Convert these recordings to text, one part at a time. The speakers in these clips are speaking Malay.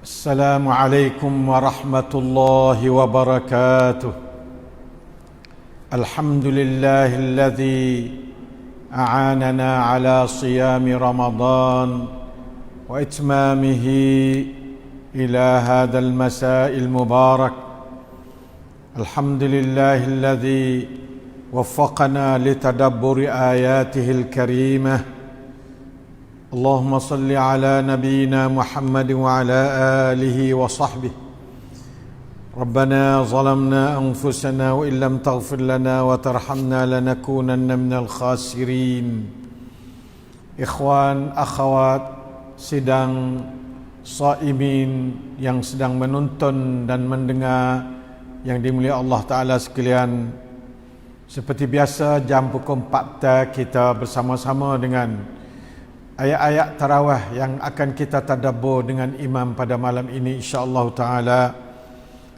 السلام عليكم ورحمة الله وبركاته. الحمد لله الذي أعاننا على صيام رمضان وإتمامه إلى هذا المساء المبارك. الحمد لله الذي وفقنا لتدبر آياته الكريمة. اللهم صل على نبينا محمد وعلى آله وصحبه. ربنا ظلمنا أنفسنا وإن لم تغفر لنا وترحمنا لنكونن من الخاسرين. Ikhwan, akhwat, sidang shaimin yang sedang menonton dan mendengar yang dimuliakan Allah Ta'ala sekalian. Seperti biasa, jam pukul 4 kita bersama-sama dengan ayat-ayat tarawih yang akan kita tadabbur dengan imam pada malam ini insya-Allah taala.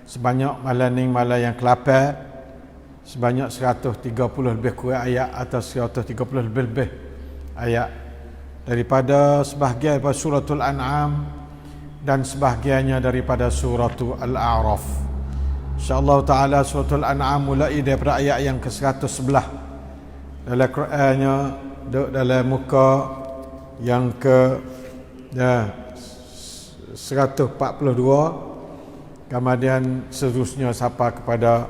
Sebanyak malam ni malam yang ke-8, sebanyak 130 lebih kurang ayat atau 130 lebih ayat daripada sebahagian daripada suratul An'am dan sebahagiannya daripada suratul Al-A'raf. Insya-Allah taala suratul An'am mulai daripada ayat yang ke-111 dalam Qurannya, dalam muka yang ke 142, kemudian seterusnya sampai kepada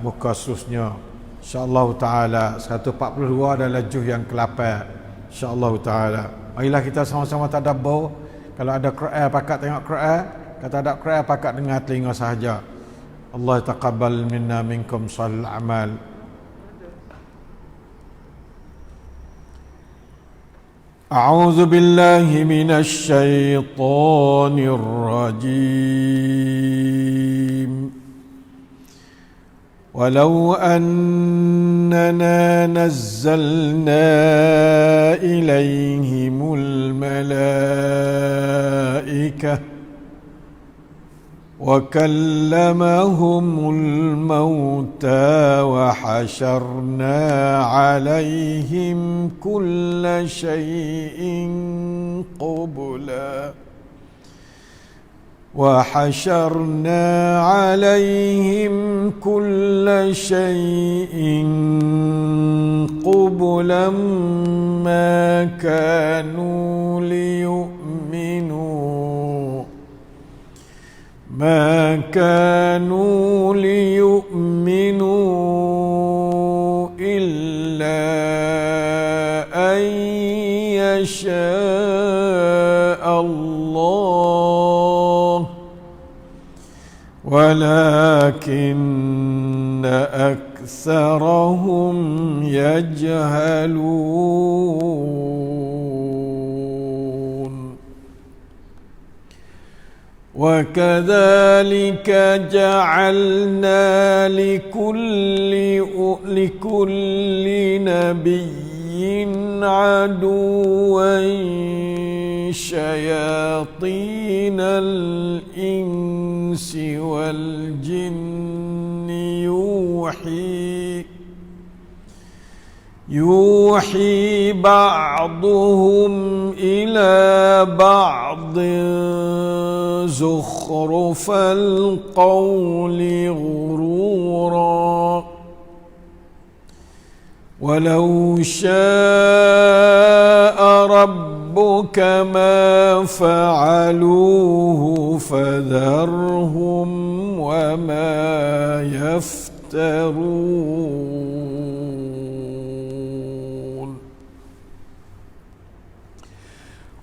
muka seterusnya insya-Allah taala 142 adalah juz yang ke-8 insya-Allah taala. Marilah kita sama-sama tadabbur. Kalau ada Quran pakat tengok Quran, kalau tak ada Quran pakat dengar telinga sahaja. Allah taqabbal minna minkum salih amal. أعوذ بالله من الشيطان الرجيم. ولو أننا نزلنا إليهم الملائكة وكلمهم الموتى وحشرنا عليهم كل شيء قبلا ما كانوا ليؤمنوا إلا أن يشاء الله ولكن أكثرهم يجهلون. وكذلك جعلنا لكل نبي عدوا شياطين الإنس والجن يوحي بعضهم إلى بعض زخرف القول غرورا ولو شاء ربك ما فعلوه فذرهم وما يفترون.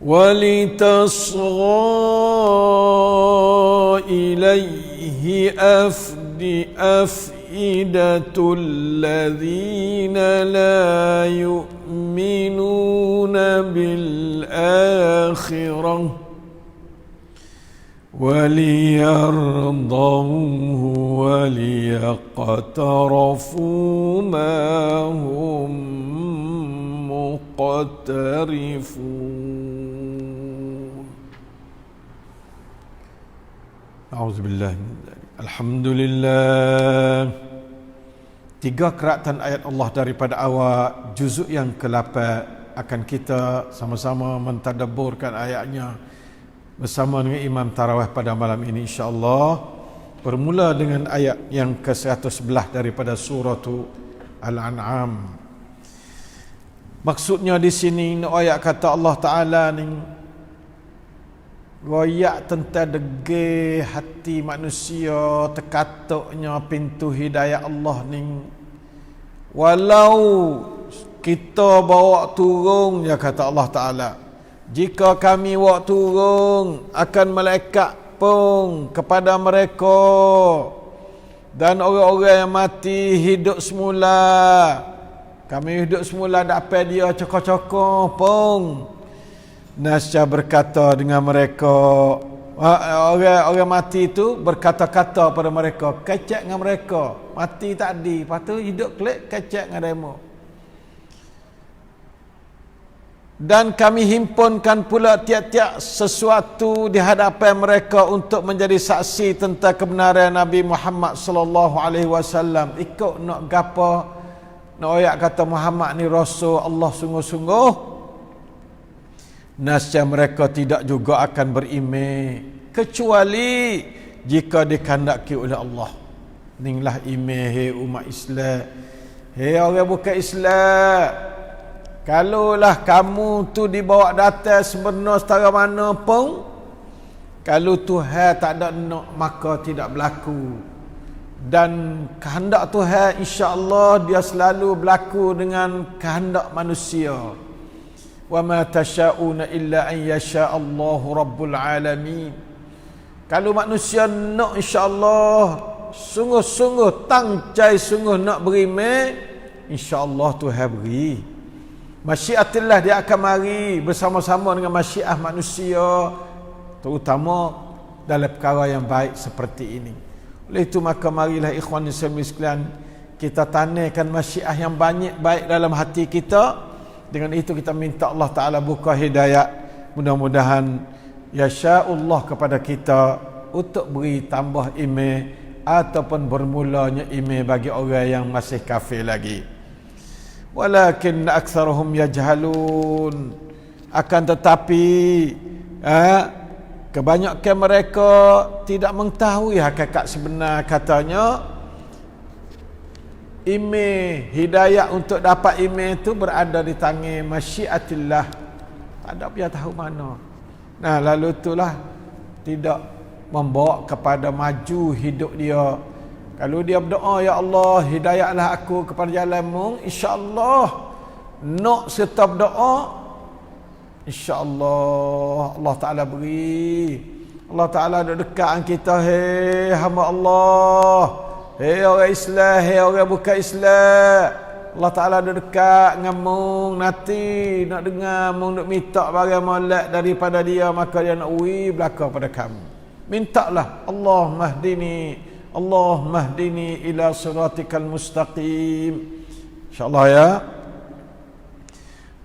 ولتصغى إليه أفئدة الذين لا يؤمنون بالآخرة وليرضوه وليقترفوا ما هم مقترفون. A'udzubillah. Alhamdulillah. 3 keratan ayat Allah daripada awal juzuk yang ke-8 akan kita sama-sama mentadabburkan ayatnya bersama dengan Imam Tarawih pada malam ini insya-Allah, bermula dengan ayat yang ke-111 daripada surah Al-An'am. Maksudnya di sini ayat kata Allah Taala ni royak tentang degil hati manusia, terkatuknya pintu hidayah Allah ni. Walau kita bawa turun, ya kata Allah Ta'ala, jika kami bawa turun akan malaikat pun kepada mereka, dan orang-orang yang mati hidup semula, kami hidup semula dapat dia cokok-cokok pun. Nasya berkata dengan mereka, orang mati itu berkata-kata pada mereka, kecek dengan mereka, mati tadi, lepas tu hidup klik, kecek dengan demo. Dan kami himpunkan pula tiap-tiap sesuatu di hadapan mereka untuk menjadi saksi tentang kebenaran Nabi Muhammad sallallahu alaihi wasallam. Ikut nak gapo, nak ayat kata Muhammad ni rasul Allah sungguh-sungguh. Nasya mereka tidak juga akan beriman kecuali jika dikehendaki oleh Allah. Inilah iman, hei umat Islam, hei orang bukan Islam. Kalaulah kamu tu dibawa data sebenar setara mana pun, kalau Tuhan tak ada nak, maka tidak berlaku. Dan kehendak Tuhan insya-Allah dia selalu berlaku dengan kehendak manusia. Wa ma tasyauna illa an yasha Allahu rabbul alamin. Kalau manusia nak insya-Allah sungguh-sungguh tangcai sungguh nak beriman, insya-Allah Tuhan beri. Masyiatillah dia akan mari bersama-sama dengan masyiah manusia, terutama dalam perkara yang baik seperti ini. Oleh itu maka marilah ikhwan muslimin sekalian, kita tanamkan masyiah yang banyak baik dalam hati kita. Dengan itu kita minta Allah Ta'ala buka hidayah. Mudah-mudahan yasha'ullah kepada kita untuk beri tambah iman ataupun bermulanya iman bagi orang yang masih kafir lagi. Walakin aktsaruhum yajhalun. Akan tetapi kebanyakan mereka tidak mengetahui hakikat sebenar. Katanya iman, hidayah untuk dapat iman itu berada di tangan masyiatillah. Tak ada dia tahu mana. Nah, lalu itulah tidak membawa kepada maju hidup dia. Kalau dia berdoa, ya Allah hidayahlah aku kepada jalan-Mu, insya-Allah nak serta berdoa, insya-Allah Allah Taala beri. Allah Taala ada dekat dengan kita, hei hamba Allah, hei orang Islam, hei orang bukan Islam. Allah Ta'ala ada dekat dengan mung, nanti nak dengar mung nak minta barang molek daripada dia, maka dia nak belaka pada kamu. Mintalah, Allah mahdini ila siratikal mustaqim. InsyaAllah ya.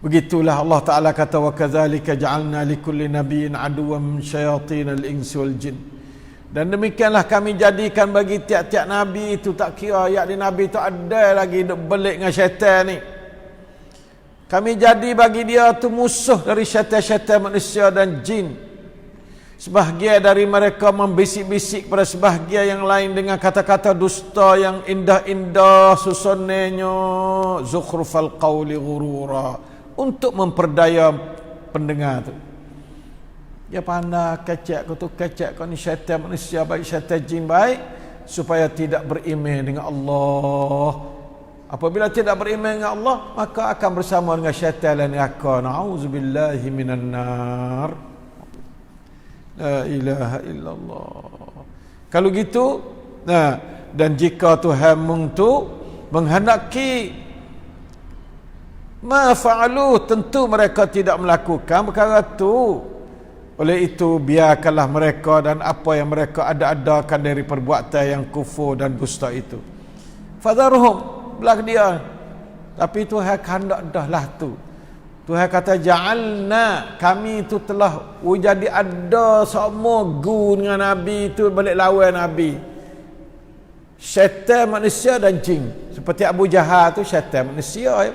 Begitulah Allah Ta'ala kata, wa kadzalika ja'alna likulli nabiyyin aduwwan min syayatinil insi wal jin. Dan demikianlah kami jadikan bagi tiap-tiap nabi itu, tak kira ayat di nabi itu ada lagi duk belik dengan syaitan ni. Kami jadi bagi dia tu musuh dari syaitan-syaitan manusia dan jin. Sebahagian dari mereka membisik-bisik pada sebahagian yang lain dengan kata-kata dusta yang indah-indah susunannya, zukhrufal qawli ghurura, untuk memperdaya pendengar tu. Dia pandai kecek kau tu, kecek kau ni syaitan manusia baik, syaitan jin baik, supaya tidak beriman dengan Allah. Apabila tidak beriman dengan Allah, maka akan bersama dengan syaitan dan neraka. Na'udzubillahi minan nar. La ilaha illallah. Kalau gitu, nah, dan jika Tuhan tu menghendaki ma fa'alu, tentu mereka tidak melakukan perkara tu. Oleh itu biarkanlah mereka dan apa yang mereka ada-adakan dari perbuatan yang kufur dan dusta itu. Fadharhum, belah dia. Tapi Tuhan kehendak dahlah tu. Tuhan kata ja'alna, kami itu telah jadi ada semua gu dengan Nabi itu balik lawan Nabi. Syaitan manusia dan jin. Seperti Abu Jahal tu syaitan manusia ya.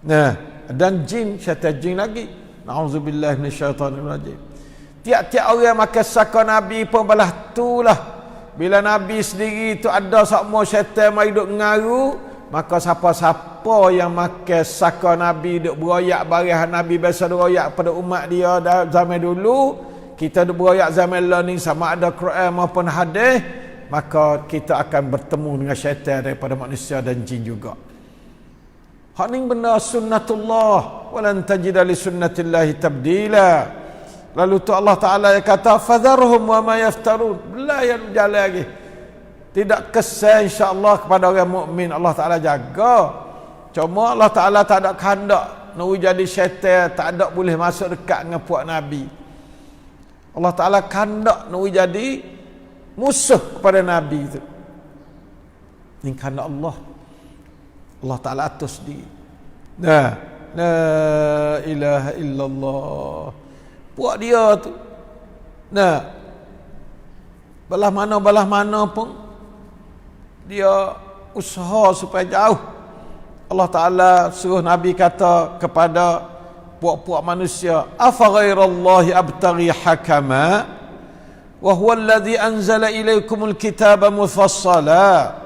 Nah, dan jin, syaitan jin lagi. Na'udzubillahi minasyaitonir rajim. Tiap-tiap orang makan saka Nabi pun balas tu lah. Bila Nabi sendiri tu ada sakmo syaitan mai duk ngaru, maka siapa-siapa yang makan saka Nabi duk beroyak barang Nabi biasa beroyak pada umat dia zaman dulu, kita duk beroyak zaman ni sama ada Quran maupun hadis, maka kita akan bertemu dengan syaitan daripada manusia dan jin juga. Hak ni benda sunnatullah, walan tajida li sunnatillahi tabdila. Lalu tu Allah Ta'ala yang kata fadharhum wa ma yaftarun, belayan jalan lagi. Tidak kesan insya-Allah kepada orang mukmin, Allah Ta'ala jaga. Cuma Allah Ta'ala tak ada kehendak nak jadi syaitan, tak ada boleh masuk dekat dengan puak Nabi. Allah Ta'ala kehendak nak jadi musuh kepada Nabi itu. Ini kehendak Allah. Allah Ta'ala atas di. Nah, la ilaha illallah. Puak dia tu. Nah, belah mana pun dia usaha supaya jauh. Allah Ta'ala suruh Nabi kata kepada puak-puak manusia, afa ghairallahi abtaghi hakama wa huwa alladhi anzala ilaykumul kitaba mufassala.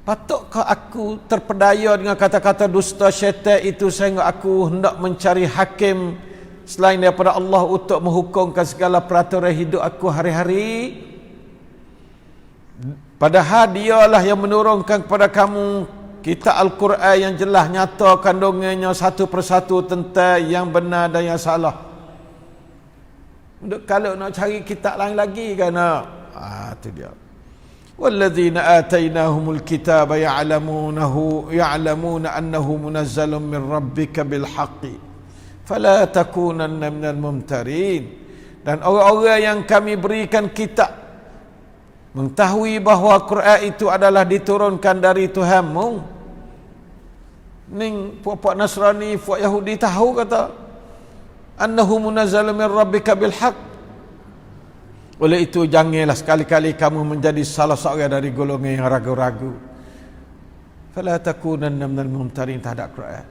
Patutkah aku terpedaya dengan kata-kata dusta syaitan itu sehingga aku hendak mencari hakim selain daripada Allah untuk menghukumkan segala peraturan hidup aku hari-hari? Padahal dialah yang menurunkan kepada kamu kitab Al-Quran yang jelas nyata kandungannya satu persatu tentang yang benar dan yang salah. Kalau nak cari kitab lain lagi kan, itu dia. والذين آتيناهم الكتاب يعلمون أنه منزل من ربك بالحق فلا تكونن من الممترين. Dan orang-orang yang kami berikan kitab mengetahui bahawa Quran itu adalah diturunkan dari Tuhanmu. Ning puak-puak Nasrani, puak Yahudi tahu kata annahu munazzalun min rabbika bil haqq. Oleh itu janganlah sekali-kali kamu menjadi salah seorang dari golongan yang ragu-ragu. Fala takunanna minal mumtarin terhadap Quran.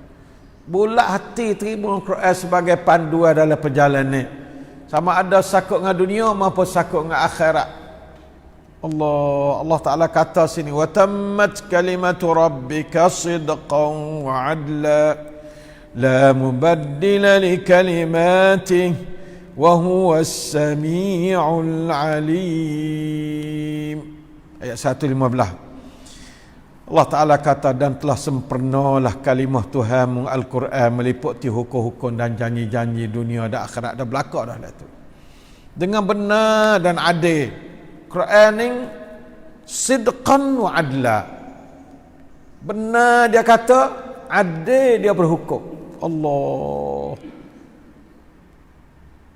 Bulat hati terima Quran sebagai panduan dalam perjalanan. Sama ada sakut dengan dunia maupun sakut dengan akhirat. Allah Ta'ala kata sini, wa tammat kalimatu rabbika sidqan wa adla la mubaddila li kalimatihi wa huwa as-sami'ul 'alim. Ayat 115. Allah Ta'ala kata, dan telah sempurnalah kalimah Tuhanmu Al-Quran meliputi hukum-hukum dan janji-janji dunia dan akhirat. Dah berlaku dah tu dengan benar dan adil. Quran ni sidqan wa adla, benar dia kata, adil dia berhukum. Allah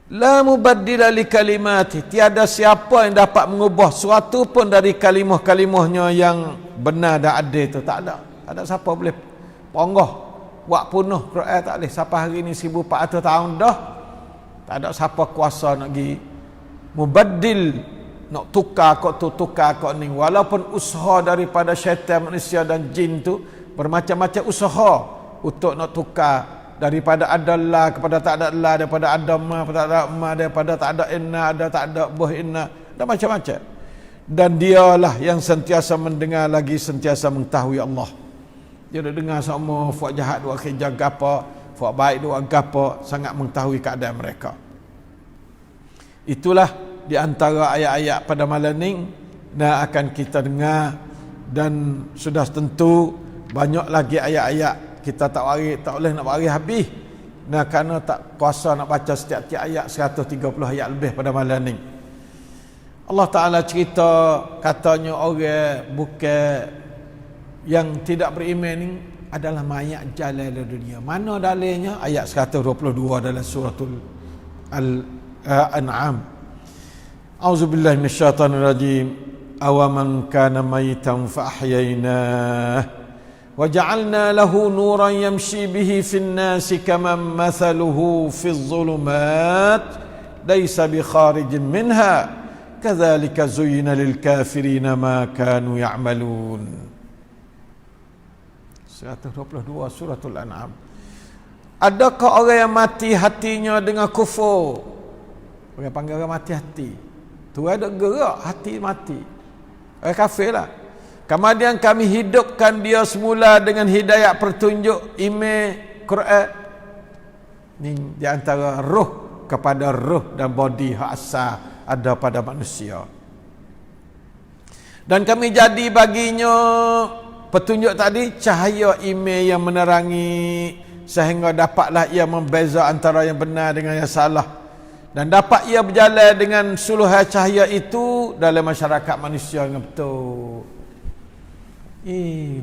la mubaddila li kalimati, tiada siapa yang dapat mengubah suatu pun dari kalimah-kalimahnya yang benar dan adil itu. Tak ada siapa boleh ponggah buat punuh Quran, tak boleh. Sampai hari ni 1400 tahun dah, tak ada siapa kuasa nak pergi mubaddil, nak tukar kok ni. Walaupun usaha daripada syaitan, manusia dan jin tu bermacam-macam usaha untuk nak tukar daripada adalah kepada tak ada Allah, daripada ada ma kepada tak ada ma, daripada tak ada inna ada tak ada buh inna, dan macam-macam. Dan dialah yang sentiasa mendengar lagi sentiasa mengetahui Allah. Dia dah dengar semua, fuak jahat dua kerja apa, fuak baik dua apa, sangat mengetahui keadaan mereka. Itulah di antara ayat-ayat pada malam ni yang akan kita dengar, dan sudah tentu banyak lagi ayat-ayat kita tak boleh nak waris habis. Nah, kerana tak kuasa nak baca setiap-tiap ayat, 130 ayat lebih pada malam ni. Allah Ta'ala cerita katanya orang bukan yang tidak beriman ni adalah mayat jalan di dunia. Mana dalilnya? Ayat 122 dalam suratul Al-An'am. A'udzubillahi minasyaitonirrajim. Awaman kana mayitan fa ahyaynah وجعلنا له نورا يمشي به في الناس كمن مثله في الظلمات ليس بخارج منها كذلك زين للكافرين ما كانوا يعملون. 122 suratul An'am. adakah orang yang mati hatinya dengan kufur? Orang panggil orang mati hati. Tu ada gerak hati mati. Orang kafir lah. Kemudian kami hidupkan dia semula dengan hidayah petunjuk iman Quran. Ni di antara roh kepada roh dan body hak asal ada pada manusia. Dan kami jadi baginya petunjuk tadi cahaya iman yang menerangi sehingga dapatlah ia membeza antara yang benar dengan yang salah. Dan dapat ia berjalan dengan suluhan cahaya itu dalam masyarakat manusia yang betul.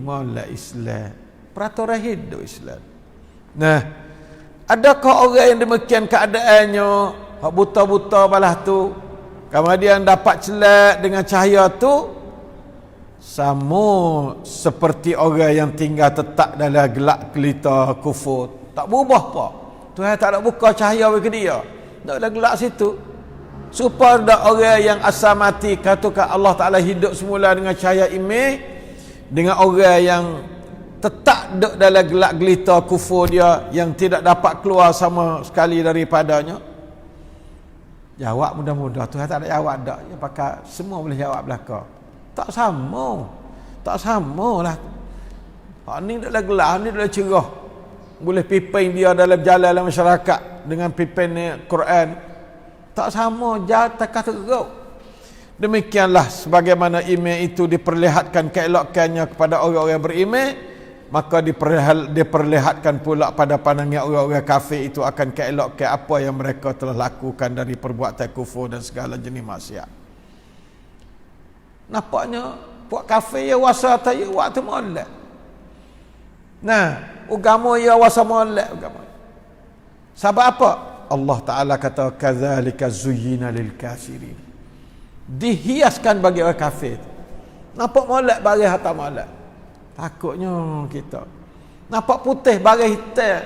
Maulah Islam. Peraturan hidup Islam. Nah, adakah orang yang demikian keadaannya, hak buta-buta balah tu, kemudian dapat celak dengan cahaya tu, sama seperti orang yang tinggal tetap dalam gelap gelita kufur. Tak berubah apa. Tuhan tak nak buka cahaya bagi dia. Tak ada gelap situ. Supaya ada orang yang asal mati katakan Allah Ta'ala hidup semula dengan cahaya iman, dengan orang yang tetap duduk dalam gelap gelita kufur dia, yang tidak dapat keluar sama sekali daripadanya. Jawab mudah-mudah. Tuhan tak ada jawab dak. Ya, pakai semua boleh jawab belaka. Tak sama. Tak sama lah. Ni dalam gelap, ni dalam cerah. Boleh pimpin dia dalam jalan masyarakat dengan pimpin Quran. Tak sama, tak teruk. Demikianlah sebagaimana iman itu diperlihatkan keelokannya kepada orang-orang beriman, maka diperlihatkan pula pada pandangan orang-orang kafir itu akan keelokkan apa yang mereka telah lakukan dari perbuatan kufur dan segala jenis maksiat. Nampaknya puak kafir ya wasa tayu waktu molek. Nah, agama ya wasa molek agama. Sebab apa? Allah Ta'ala kata kadzalika zuyyina lil kafirin. Dihiaskan bagi orang kafir. Nampak molek bagi harta molek. Takutnya kita. Nampak putih bagi hitam.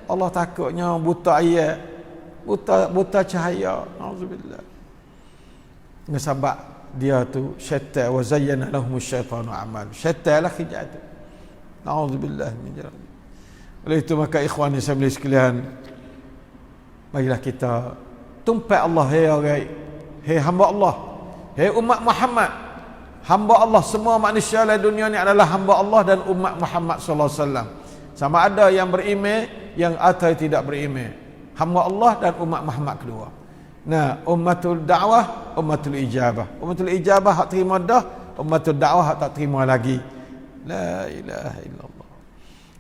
Allah takutnya buta ayat. Buta cahaya. Auzubillah. Sebab dia tu syaitan wa zayyana lahum syaitanu a'mal. Syaitan lah khijat tu. Auzubillah min dzalik. Oleh itu maka ikhwani sekalian, marilah kita tumpai Allah, hei hamba Allah, hei umat Muhammad, hamba Allah, semua manusia dalam dunia ni adalah hamba Allah dan umat Muhammad sallallahu alaihi wasallam. Sama ada yang beriman, yang atau tidak beriman. Hamba Allah dan umat Muhammad kedua. Nah, ummatul da'wah, ummatul ijabah. Ummatul ijabah hak terima dah, ummatul da'wah hak tak terima lagi. La ilaha illallah.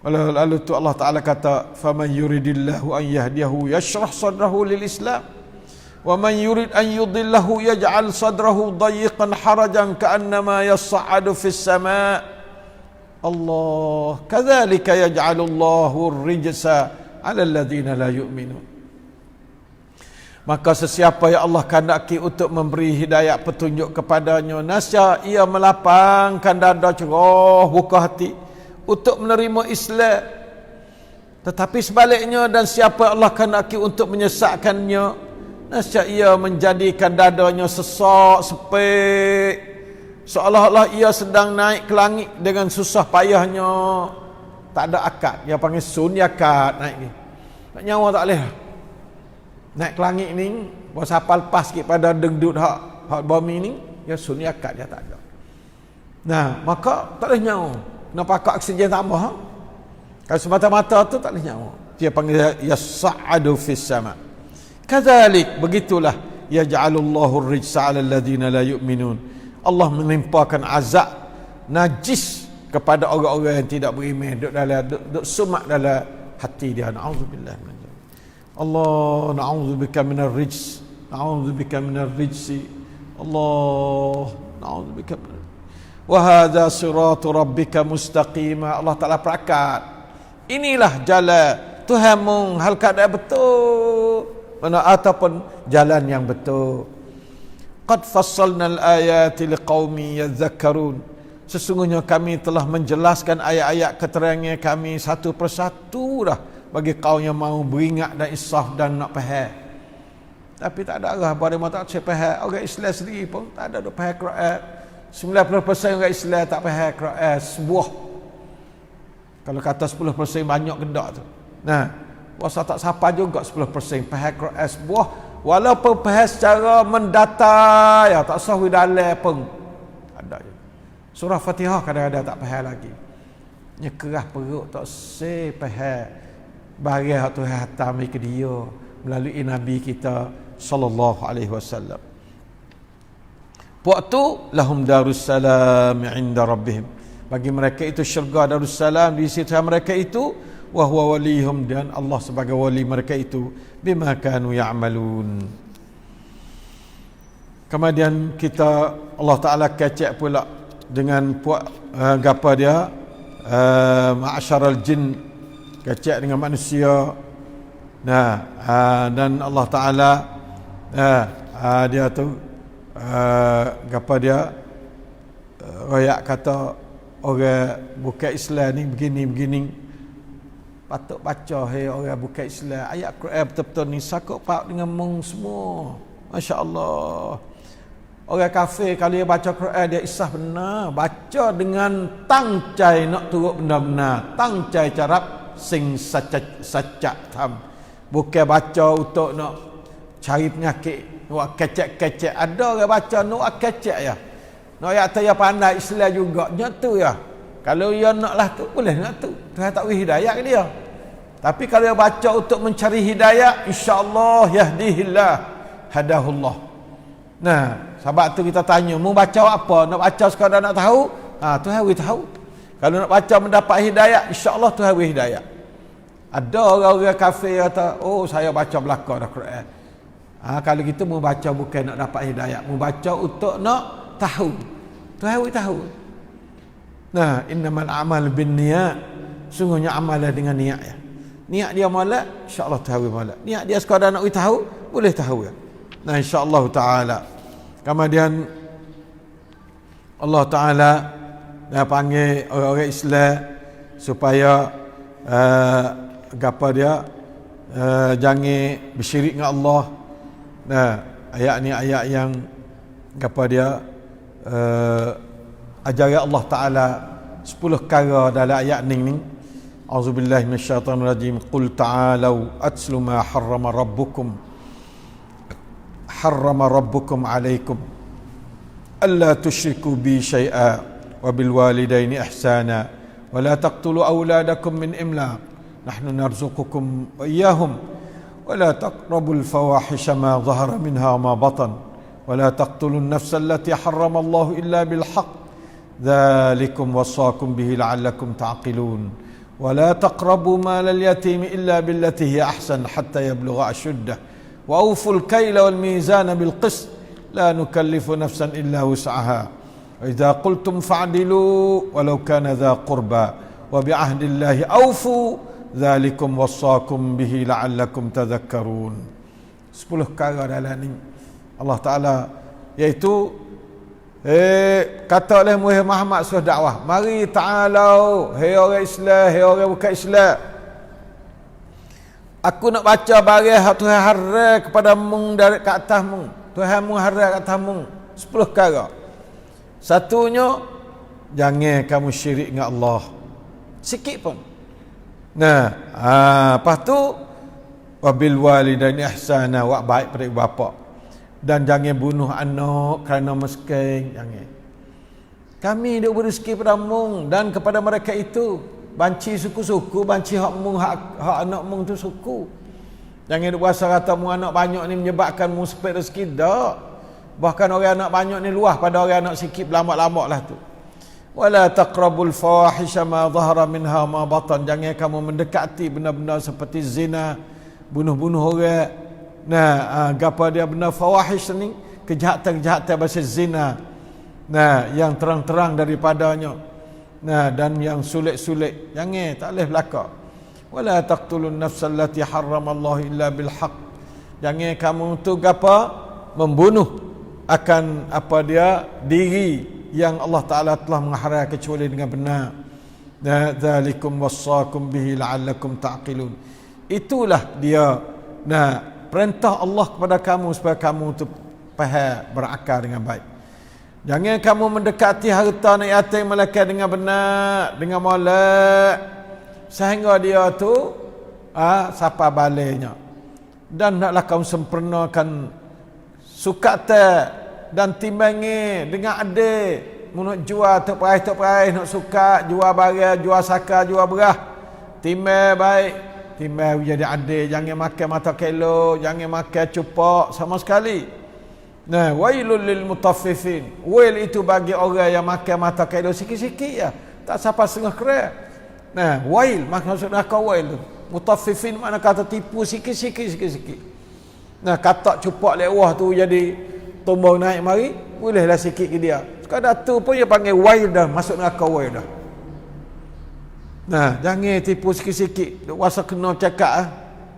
Lalu tu Allah Ta'ala kata, faman yuridillahu an yahdiyahu yashrah sadrahu lil Islam, wa man yurid an yudillahu yaj'al sadrahu dayiqan harajan ka'annama yas'adu fis sama'. Allah kadzalika yaj'alullahu ar-rijsa 'ala alladhina la yu'minun. Maka sesiapa yang Allah kehendaki untuk memberi hidayah petunjuk kepadanya, nasya ia melapangkan dada cerah, buka hati untuk menerima Islam. Tetapi sebaliknya, dan siapa Allah kehendaki untuk menyesatkannya, nasya ia menjadikan dadanya sesak, sepik, seolah-olah ia sedang naik ke langit dengan susah payahnya. Tak ada akad. Dia panggil sunyakat naik ni. Nak nyawa tak boleh. Naik ke langit ni, puasa lepas sikit pada dengdut hak bumi ni, ya sunyakat dia tak ada. Nah, maka tak boleh nyawa. Nak pakai oksigen tambah. Kalau semata-mata tu tak boleh nyawa. Dia panggil yas'adu fis sama'. Kadzalik, begitulah yaj'alullahu ar-rijsa 'alal ladzina la yu'minun. Allah menimpakan azab najis kepada orang-orang yang tidak beriman, duk sumak dalam hati dia. Na'udzubillah min dzalik. Allah, na'udzubika minar rijs, na'udzubika minar rijsi. Allah, na'udzubika minar. Wa hadza siratu rabbika mustaqima. Allah Ta'ala perakat, inilah jalan Tuhanmu hal keadaan betul, mana ataupun jalan yang betul. Qad fassalna al-ayati liqaumi yadhakkarun. Sesungguhnya kami telah menjelaskan ayat-ayat keterangan kami satu persatu dah bagi kaum yang mahu beringat dan insaf dan nak faham. Tapi tak ada arah pada mata saya faham. Orang Islam sendiri pun tak ada faham Quran. 90% orang Islam tak faham Quran sebuah. Kalau kata 10% banyak kedak tu. Nah, Puasa tak sapa juga 10% faham Quran sebuah walaupun faham secara mendata ya tak sah dalam pun ada je. Surah Fatihah kadang-kadang tak faham lagi. Nyekerah perut tak se faham barang hak Tuhan hantar ke dia melalui Nabi kita sallallahu alaihi wasallam. Waktu lahum darussalam 'inda rabbihim. Bagi mereka itu syurga darussalam di sisi mereka itu wa huwa walihum dan Allah sebagai wali mereka itu bima kanu ya'malun. Kemudian kita Allah Taala kecek pula dengan gapa dia ma'asyaral jin, kecek dengan manusia. Dan Allah Taala dia tu gapa dia royak kata orang bukan Islam ni begini patut baca orang bukan Islam ayat Quran betul-betul ni sakut pak dengan mung semua. Masya-Allah. Orang kafir kalau dia baca Quran dia isah benar, baca dengan tangcai nak turut benar-benar, tangcai carap sing sacak tam. Bukan baca untuk nak cari penyakit, nak kecek-kecek. Ada orang baca nak kecek ya. Nak ayat dia pandai Islam juga, nyatu ya. Kalau dia naklah tu boleh nak tu. Tuhan tak beri hidayah ke dia. Tapi kalau dia baca untuk mencari hidayah, insya-Allah yahdihillah hadahullah. Nah, sebab tu kita tanya, mau baca apa? Nak baca sekadar nak tahu? Tuhan beri tahu. Kalau nak baca mendapat hidayah, insya-Allah Tuhan beri hidayah. Ada orang-orang kafir kata, "Oh, saya baca belaka dah Quran." Kalau kita mau baca bukan nak dapat hidayah, mau baca untuk nak tahu. Tuhan beri tahu. Nah, innamal a'mal binniyat. Sungguhnya amalan dengan niat ya. Niat dia molek, insya-Allah tahu molek. Niat dia sekadar nak tahu, boleh tahu ya. Nah, insya-Allah taala. Kemudian Allah Taala dah panggil orang-orang Islam supaya gapa dia jangan bersyirik dengan Allah. Nah, ayat ni ayat yang gapa dia ajaran Allah Taala 10 perkara dalam ayat ni. Auzubillahi minasyaitanir rajim. Qul ta'alu atlu ma harrama rabbukum 'alaikum alla tusyriku bi syai'a wa bil walidaini ihsana wa la taqtulu awladakum min imlaq nahnu narzuqukum wa iyyahum wa la taqrabul fawahisha ma dhahara minha wa ma batan wa la taqtulun nafsa allati harrama Allah illa bil haqq dzalikum wasaqakum bihi la'allakum ta'qilun wa la taqrabu malal yatimi illa billati hiya ahsan hatta yablugha ashuddah wa awful kayla wal mizana bil qist la nukallifu nafsan illa wus'aha wa idza qultum fa'dilu walau kana dha qurba wa bi ahdillahi awfu dzalikum wasaqakum bihi la'allakum tadhakkarun. 10 perkara dalam ni Allah Taala iaitu kata oleh Muhammad suruh dakwah, mari ta'alau hai orang Islam, hai orang bukan Islam, aku nak baca barang hak Tuhan haram kepada mung dari ke atas mung, Tuhan mung haram ke atas mung. 10 perkara. Satunya, jangan kamu syirik dengan Allah sikit pun. Nah, lepas tu wabil walidaini ihsana, buat baik pada ibu bapa. Dan jangan bunuh anak kerana miskin, jangan. Kami duk berezeki pada mung dan kepada mereka itu banci suku-suku, banci hak mung, hak anak mung tu suku. Jangan duk rasa kata mung anak banyak ni menyebabkan mung sepet rezeki, dak. Bahkan orang anak banyak ni luah pada orang anak sikit, berlama-lama lah tu. Wala taqrabul fawahisha ma dhahara minha ma batan. Jangan kamu mendekati benda-benda seperti zina, bunuh-bunuh orang. Nah, gapa dia benda fawahish ni, kejahatan-kejahatan bahasa zina. Nah, yang terang-terang daripadanya. Nah, dan yang sulit-sulit. Jangan, tak boleh belaka. Wala taqtulun nafsal lati harramallahu illa bil haqq. Jangan kamu tu gapa membunuh akan apa dia diri yang Allah Taala telah mengharamkan kecuali dengan benar. Dzalikum wasaqakum bihi la'allakum ta'qilun. Itulah dia. Nah, perintah Allah kepada kamu supaya kamu tu faham, berakal dengan baik. Jangan kamu mendekati harta anak yatim malaikat dengan benar, dengan molek, sehingga dia tu siapa balainya. Dan naklah kamu sempurnakan sukata dan timbangi dengan adil. Menuk jual tok perai nak suka jual barang, jual saka, jual berah. Timbang baik, timbang jadi adil, jangan makan mata kilo, jangan makan cupak sama sekali. Nah, wailul lil mutaffifin. Wail itu bagi orang yang makan mata kilo sikit-sikit ya, tak sampai setengah kerat. Nah, wail maksudnya wail tu. Mutaffifin makna kata tipu sikit-sikit. Nah, katak cupak lewah tu jadi tumbang naik mari, bolehlah sikit ke dia. Sekadar tu pun dia panggil wail dah, masuk neraka wail dah. Nah, jangan tipu sikit-sikit. Duk rasa kena cakap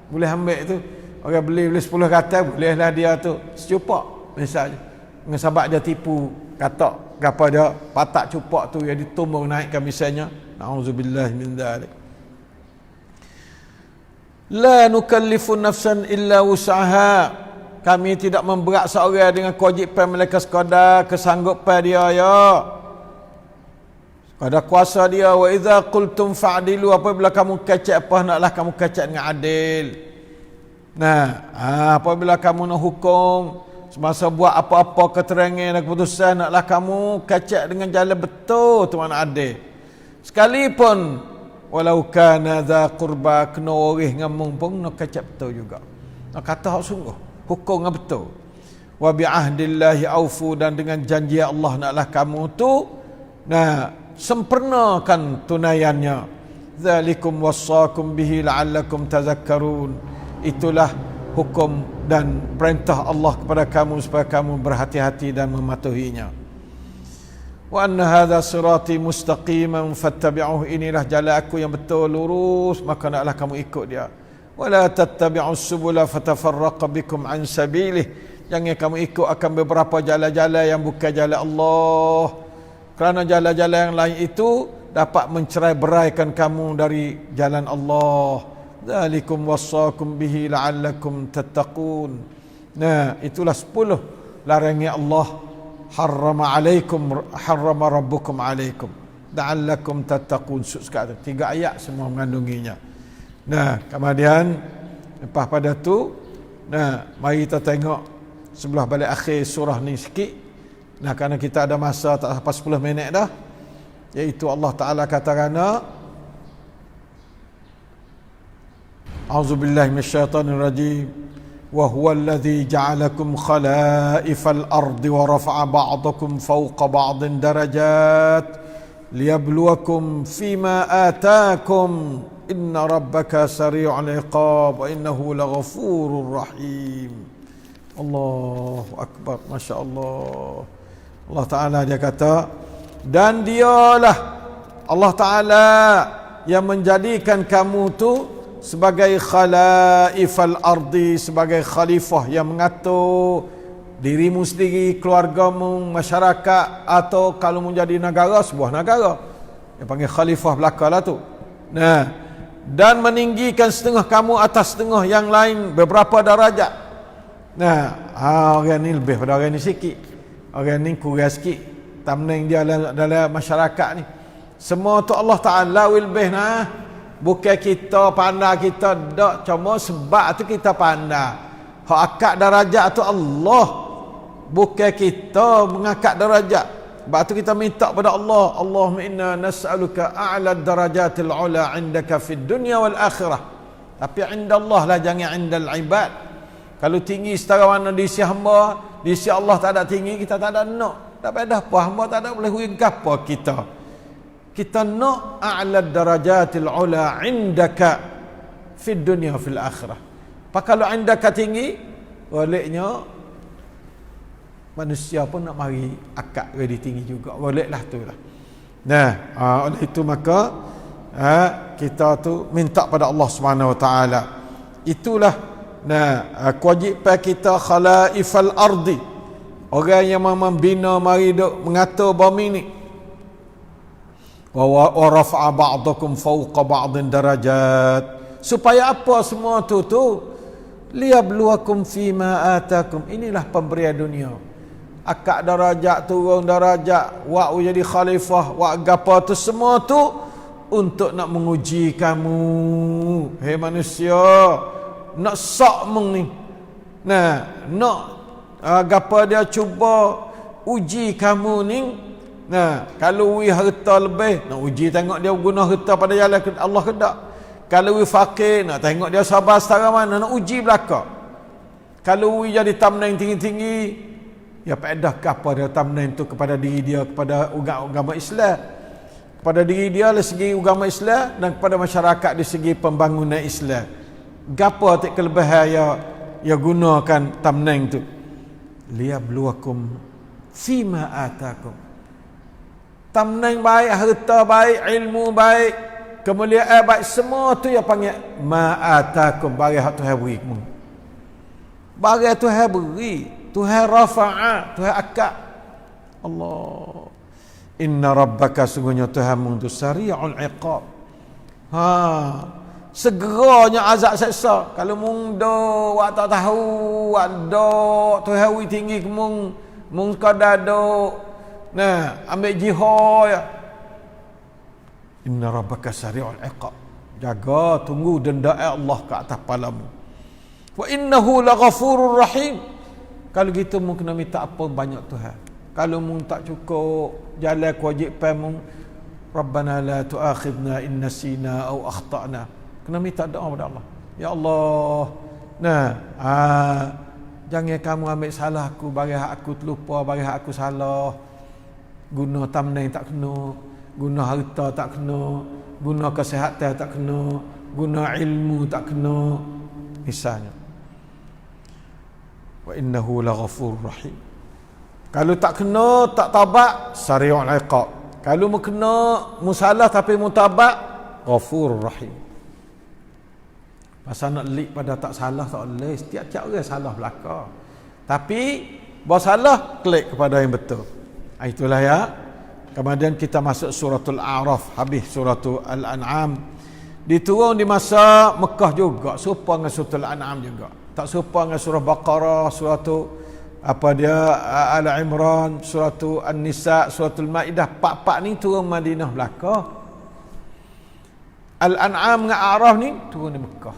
boleh ambil tu. Orang beli 10 kata, bolehlah dia tu secupak misalnya. Sebab dia tipu katak gapo dia patak cupak tu jadi tumbang naikkan misalnya. Nauzubillah min dzalik. La nukallifu nafsan illa wus'aha. Kami tidak memberat seorang dengan kewajipan mereka sekadar kesanggupan dia ya. Sekadar kuasa dia. Wa idza qultum fa'dilu, apabila kamu kacak apa naklah kamu kacak dengan adil. Nah, apabila kamu nak hukum semasa buat apa-apa keterangan dan keputusan naklah kamu kacak dengan jalan betul tu mana adil. Sekalipun walau kana dza qurba, kena orih ngamung pun nak kacak betul juga. Nak kata hak sungguh, hukum yang betul. Wa bi ahdillahi aufu, dan dengan janji Allah naklah kamu tu sempurnakan tunaiannya. Zalikum wassakum bihi la'allakum tazakkarun. Itulah hukum dan perintah Allah kepada kamu supaya kamu berhati-hati dan mematuhinya. Wa anna hadha sirati mustaqiman fattabi'uhu, inilah jalan aku yang betul lurus, maka naklah kamu ikut dia. Wa la tattabi'us subula fatafarraqa bikum an sabilih, jangan kamu ikut akan beberapa jalan-jalan yang bukan jalan Allah, kerana jalan-jalan yang lain itu dapat mencerai-beraikan kamu dari jalan Allah. Dzalikum wassakum bihi la'allakum tattaqun. Nah, itulah 10 larangan Allah. Harrama rabbukum alaikum la'allakum tattaqun. Sekali 3 ayat semua mengandunginya. Nah, kemudian lepas pada tu, mari kita tengok sebelah balik akhir surah ni sikit. Nah, kerana kita ada masa tak sampai 10 minit dah, iaitu Allah Taala katakan, A'udzubillahi minasyaitonirrajim. Wa huwa alladhi ja'alakum khala'ifal ardi wa rafa'a ba'dakum fawqa ba'din darajat liyabluwakum fima ataakum inna rabbaka sari'ul iqab wa innahu laghafurur rahim. Allahu akbar, masya-Allah. Allah Taala dia kata, dan dialah Allah Taala yang menjadikan kamu tu sebagai khalaifal ardi, sebagai khalifah yang mengatur dirimu sendiri, keluargamu, masyarakat, atau kalau menjadi negara, sebuah negara yang panggil khalifah belakalah tu. Nah, dan meninggikan setengah kamu atas setengah yang lain beberapa darajat. Nah, orang ni lebih pada orang ni sikit, orang ni kurang sikit tamning dia dalam masyarakat ni. Semua tu Allah Ta'ala lebih bukan kita pandai kita dak, cuma sebab tu kita pandai. Hak akak darajat tu Allah, bukan kita mengangkat darajat. Sebab tu kita minta pada Allah, Allahumma inna nas'aluka a'la darajatil ula 'indaka fid dunya wal akhirah. Tapi 'inda Allah lah, jangan 'indal ibad. Kalau tinggi setara mana di sisi hamba, di sisi Allah tak ada tinggi, kita tak ada nak. Tak payah apa, hamba tak ada boleh hukum apa kita. Kita nak a'la darajatil ula 'indaka fid dunya fil akhirah. Apa kalau 'indaka tinggi, baliknya manusia pun nak mari akak ready tinggi juga, baliklah tu lah. Nah, oleh itu maka kita tu minta pada Allah Subhanahu wa taala. Itulah kewajipan kita khalaifal ardi, orang yang membina mari duk mengatur bumi ni. Wa rafa'a ba'dakum fawqa ba'din darajat, supaya apa semua tu liyabluwakum fima atakum. Inilah pemberian dunia, akak darajat, turun darajat, wak jadi khalifah, wak gapo tu semua tu untuk nak menguji kamu. Hei manusia, nak sok meng ni. Nah, nak gapo dia cuba uji kamu ni. Nah, kalau wi harta lebih, nak uji tengok dia guna harta pada jalan Allah ke tak. Kalau wi fakir, nak tengok dia sabar setara mana, nak uji belaka. Kalau wi jadi thumbnail tinggi-tinggi, ya faedah ke apa dia thumbnail tu kepada diri dia, kepada agama Islam, kepada diri dia dari segi agama Islam dan kepada masyarakat dari segi pembangunan Islam. Gapo tak kelebihan ya gunakan thumbnail tu? Liyabluwakum fima atakum. Thumbnail baik, harta baik, ilmu baik, kemuliaan baik, semua tu yang panggil ma'atakum, bagi hak Tuhan beri kamu. Bagi Tuhan beri, Tuhan rafa'a, Tuhan akak. Allah. Inna rabbaka, sungguhnya Tuhanmu itu sari'ul iqab. Segeranya azab seksa. Kalau mung do wak tak tahu, wak do Tuhan beri tinggi ke mung kadar do. Nah, ambil jihad ya. Inna rabbaka sari'ul iqab. Jaga, tunggu denda Allah ke atas palamu. Wa innahu laghafurur rahim. Kalau gitu mu kena minta apa banyak Tuhan. Kalau mu tak cukup jalan kewajipan mu, Rabbana la tu'akhidna in nasina aw akhtana. Kena minta doa kepada Allah. Ya Allah, nah, jangan kamu ambil salah aku, bagi aku terlupa, bagi aku salah. Guna thumbnail tak kena, guna harta tak kena, guna kesihatan tak kena, guna ilmu tak kena, misalnya. Wa innahu laghafurur rahim. Kalau tak kena, tak tabat, sari'ul iqab. Kalau mu kena, mu salah tapi mu tabat, ghafurur rahim. Pasal nak lik pada tak salah tak boleh, setiap-tiap orang salah belaka. Tapi bahawa salah, klik kepada yang betul. Itulah ya. Kemudian kita masuk suratul A'raf, habis suratul Al-An'am. Diturun di masa Mekah juga, serupa dengan suratul An'am juga. Tak serupa dengan surah Baqarah, suratul Al-Imran, suratul An-Nisa, suratul Maidah. Pak-pak ni turun Madinah belaka. Al-An'am dengan A'raf ni turun di Mekah.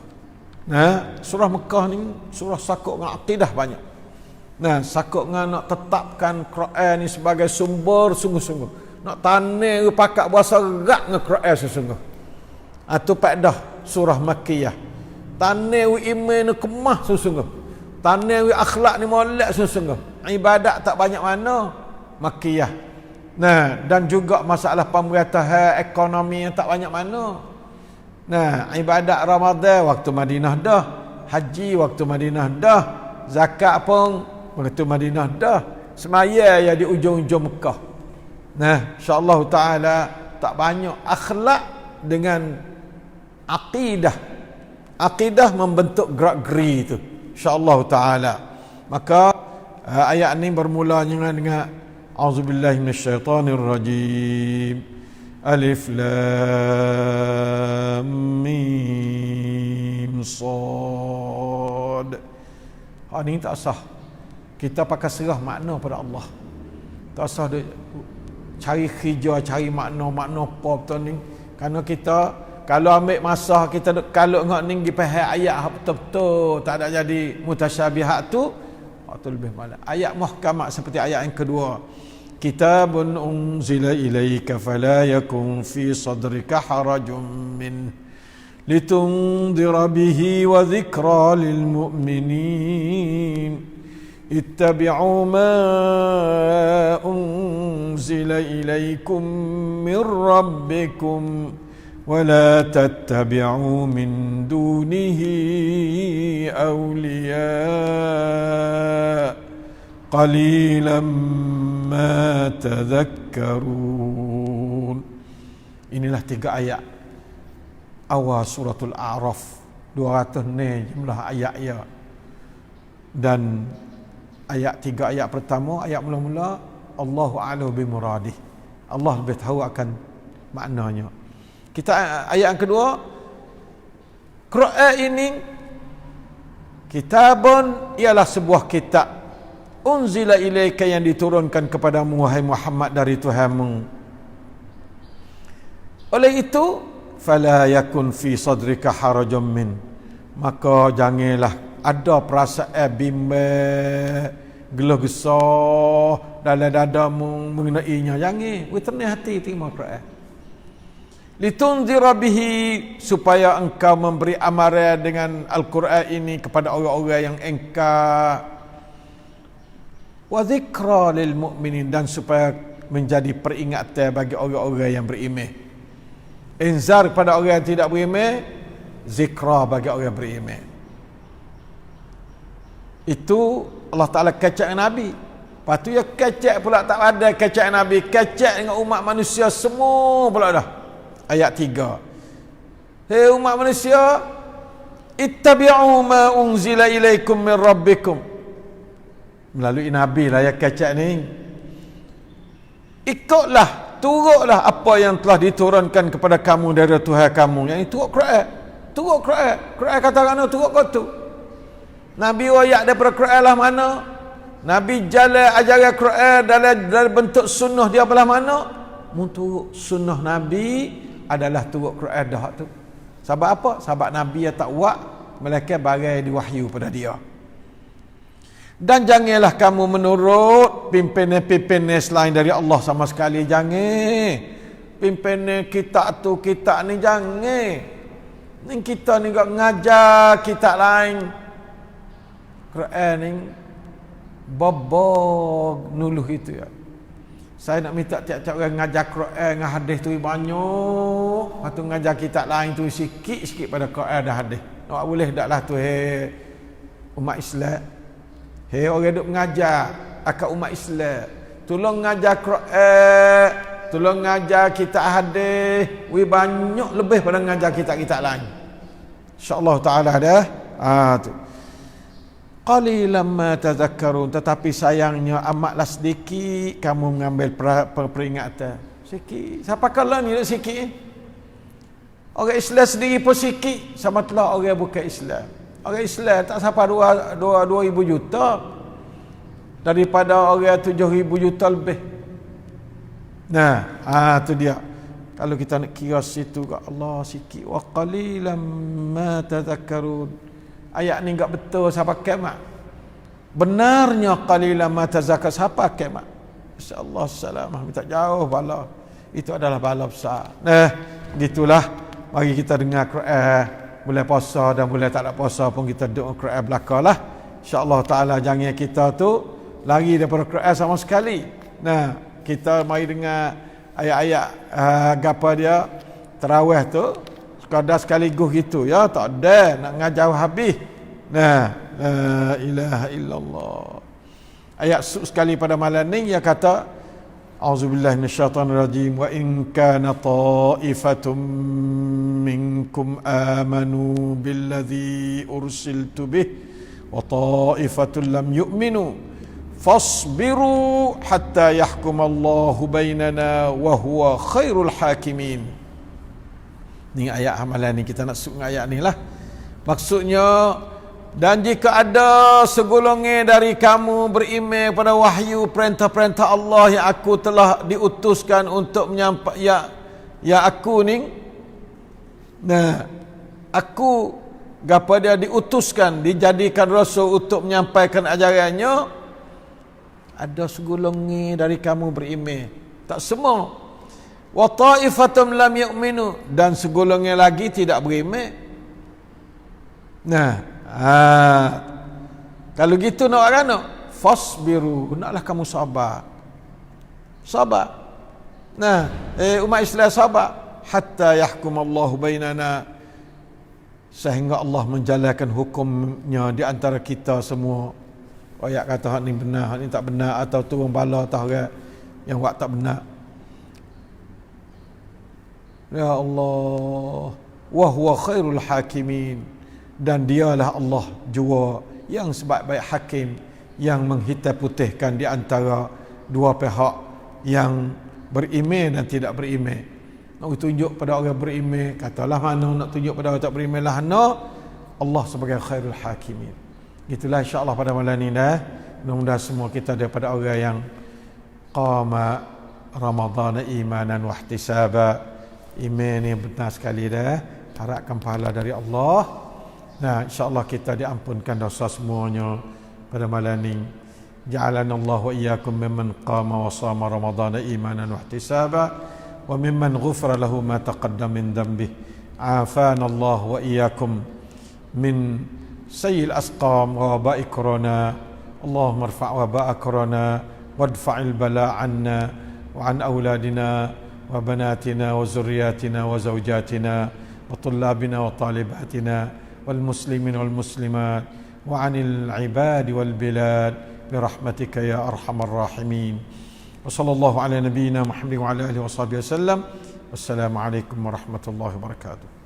Nah, surah Mekah ni surah sakut dengan akidah banyak. Nah, sakut dengan nak tetapkan Quran ni sebagai sumber sungguh-sungguh. Nak tanah pakat bahasa erat dengan Quran sesungguh. Itu faedah surah Makkiyah. Tanah iman ni kemah sesungguh. Tanah akhlak ni molek sesungguh. Ibadat tak banyak mana Makkiyah. Nah, dan juga masalah pemerintahan ekonomi yang tak banyak mana. Nah, ibadat Ramadan waktu Madinah dah, haji waktu Madinah dah, zakat pun waktu Madinah dah, semaya ya di ujung-ujung Mekah. Nah, insya-Allah taala tak banyak akhlak dengan akidah. Akidah membentuk gerak-geri itu. Insya-Allah taala. Maka ayat ini bermula dengan auzubillahi minasyaitonirrajim. Alif lam mim sad. Ini tak sah. Kita pakai serah makna pada Allah. Tak usah cari hijau, cari makna-makna apa betul ni. Kerana kita kalau ambil masa kita kalau ngak ni pergi faham ayat betul-betul tak ada jadi mutasyabihat tu, itu lebih malah. Ayat muhkamat seperti ayat yang kedua. Kitabun unzila ilaika fala yakun fi sadrika harajun min litundira bihi wa dhikra lil mu'minin. Ittabi'u ma unzila ilaikum min rabbikum wa la tattabi'u min dunihi awliya qalilan ma tadhakkarun. Inilah 3 ayat awal suratul A'raf. 200 ni jumlah ayat-ayat. Dan ayat 3 ayat pertama, ayat mula-mula Allahu a'lam bi muradih. Allah lebih tahu akan maknanya. Kita ayat yang kedua, Quran ini kitabun ialah sebuah kitab unzila ilaika yang diturunkan kepadamu wahai Muhammad dari Tuhanmu. Oleh itu, fala yakun fi sadrika harajun min, maka janganlah ada perasaan bimbang, gelah gesah dalam dadamu mengenainya. Jangan, tenang hati terima Quran. Litunzira bihi, supaya engkau memberi amaran dengan Al-Quran ini kepada orang-orang yang engkau, wa zikra lil mu'minin, dan supaya menjadi peringatan bagi orang-orang yang beriman. Inzar kepada orang yang tidak beriman, zikra bagi orang yang beriman. Itu Allah Ta'ala kecek Nabi. Lepas tu ya kecek pula, tak ada kecek Nabi, kecek dengan umat manusia semua pula dah. Ayat 3. Hei umat manusia, ittabi'u ma unzila ilaikum min rabbikum. Melalui Nabi lah ya kecek ni. Ikutlah, turutlah apa yang telah diturunkan kepada kamu dari Tuhan kamu. Yang itu turut Quran. Turut Quran. Quran kata mana turut kau tu. Nabi wayak daripada Quran lah mana. Nabi jalan ajaran Quran dalam bentuk sunnah dia belah mana. Untuk sunnah Nabi adalah turut Quran dah tu. Sebab apa? Sebab Nabi yang tak buat, melainkan bagai diwahyu pada dia. Dan janganlah kamu menurut pimpinan-pimpinan selain dari Allah sama sekali. Jangan. Pimpinan kita tu, kita ni jangan. Ni kita ni gak ngajar kita lain. Quran ni babak nuluh itu ya. Saya nak minta tiap-tiap orang ngajar Quran dengan hadis tu banyak. Lepas tu ngajar kitab lain tu sikit-sikit pada Quran dan hadis. Nak boleh taklah tu umat Islam. Orang duk mengajar akan umat Islam. Tolong ngajar Quran, tolong ngajar kitab hadis. Banyak lebih pada ngajar kitab-kitab lain. Insya-Allah taala dah. Tu. Qalilan ma tadhakkarun, tetapi sayangnya amatlah sedikit kamu mengambil peringatan. Sikit. Siapa kala ni sikit? Orang Islam sendiri pun sikit, sama telah orang bukan Islam. Orang Islam tak sampai 2,000 juta daripada orang 7,000 juta lebih. Nah, tu dia. Kalau kita nak kira situ kat Allah sikit, wa qalilan ma tadhakkarun. Ayat ni enggak betul sampai kiamat. Benarnya qalilan ma tazakka sampai kiamat. Insya-Allah salamah, minta jauh bala. Itu adalah bala besar. Gitulah. Mari kita dengar Quran. Boleh puasa dan boleh tak ada puasa pun kita doa Quran belakalah. Insya-Allah taala jangan kita tu lari daripada Quran sama sekali. Kita mari dengar ayat-ayat apa dia tarawih tu. Sekadar sekaligus gitu ya, tak ada nak ngajar habis. La ilaha illallah. Ayat sekali pada malam ni dia kata auzubillahi minasyaitanir rajim, wa in kana ta'ifatum minkum amanu billadzi ursiltu bih wa ta'ifatun lam yu'minu fasbiru hatta yahkumallahu bainana wa huwa khairul hakimin. Ni ayat amalan ni, kita nak sebut ayat ni lah. Maksudnya, dan jika ada segolongan dari kamu beriman pada wahyu perintah-perintah Allah yang aku telah diutuskan untuk menyampaikan, ya aku ni, aku gapa dia diutuskan, dijadikan rasul untuk menyampaikan ajarannya. Ada segolongan dari kamu beriman, tak semua. Wa ta'ifatum lam yu'minu, dan segolongan lagi tidak beriman. Kalau gitu nak orang nak fasbiru, naklah kamu sabar. Umat Islam sabar hatta yahkumallahu bainana, sehingga Allah menjalankan hukumnya di antara kita semua. Ayat kata hak ni benar, hak ni tak benar, atau turun bala atas orang yang buat tak benar. Ya Allah, wa huwa khairul hakimin, dan dialah Allah jua yang sebaik-baik hakim, yang menghitam putihkan di antara dua pihak yang beriman dan tidak beriman. Nak tunjuk pada orang beriman, katalah mana. Nak tunjuk pada orang tak beriman lah Allah sebagai khairul hakimin. Itulah insya-Allah pada malam ni dah. Mudah-mudahan semua kita daripada orang yang qama Ramadhan imanan wa ihtisaba, email ni benar sekali dah. Harapkan pahala dari Allah. Nah, insya-Allah kita diampunkan dosa semuanya pada malam ni. Ja'alana Allah wa iyyakum mimman qama wa shama ramadhana imanan wa ihtisaba wa mimman ghufira lahu ma taqaddama min dhanbihi. Afana Allah wa iyyakum min sayyi'il asqam wa waba'i corona. Allahumma irfa' waba'a corona wadfa'il bala' 'anna wa 'an auladina wa banatina wa zurriyatina wa zawjatina wa tullabina wa talibatina wal muslimin wal muslimat wa 'anil 'ibadi wal bilad birahmatika ya arhamar rahimin. Wa sallallahu ala nabiyyina Muhammad wa ala alihi wa sahbihi wasallam. Wassalamu alaikum warahmatullahi wabarakatuh.